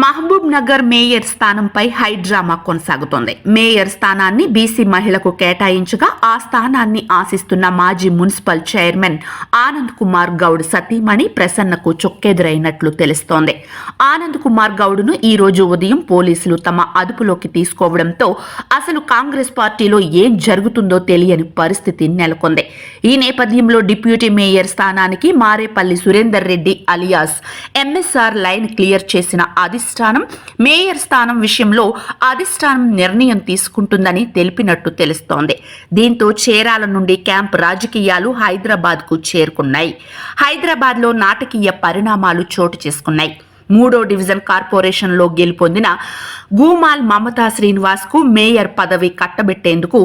Mahabub Nagar mayor స్థానంపై high drama కొనసాగుతోంది. Mayor స్థానాన్ని BC మహిళకు కేటాయించగా ఆ స్థానాన్ని ఆశిస్తున్న మాజీ మున్సిపల్ చైర్మన్ ఆనంద్ కుమార్ గౌడ్ సతీమణి ప్రసన్నకు చొక్కెదురైనట్లు తెలుస్తోంది. ఆనంద్ కుమార్ గౌడ్ను ఈ రోజు ఉదయం పోలీసులు తమ అదుపులోకి తీసుకోవడంతో అసలు కాంగ్రెస్ పార్టీలో ఏం జరుగుతుందో తెలియని పరిస్థితి నెలకొంది. ఈ నేపథ్యంలో డిప్యూటీ మేయర్ స్థానానికి Marepalli Surender Reddy alias MSR line clear చేసిన అధిష్టానం మేయర్ స్థానం విషయంలో అధిష్టానం నిర్ణయం తీసుకుంటుందని తెలిపినట్టు తెలుస్తోంది. దీంతో చేరాల నుండి క్యాంప్ రాజకీయాలు హైదరాబాద్ కు చేరుకున్నాయి. హైదరాబాద్ లో నాటకీయ పరిణామాలు చోటు చేసుకున్నాయి. 3వ డివిజన్ కార్పొరేషన్లో గెలుపొందిన గూమాల్ మమతా శ్రీనివాస్ కు మేయర్ పదవి కట్టబెట్టేందుకు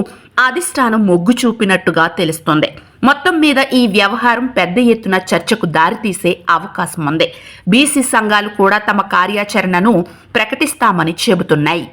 అధిష్టానం మొగ్గు చూపినట్టుగా తెలుస్తోంది. మొత్తం మీద ఈ వ్యవహారం పెద్ద ఎత్తున చర్చకు దారితీసే అవకాశం ఉంది. బీసీ సంఘాలు కూడా తమ కార్యాచరణను ప్రకటిస్తామని చెబుతున్నాయి.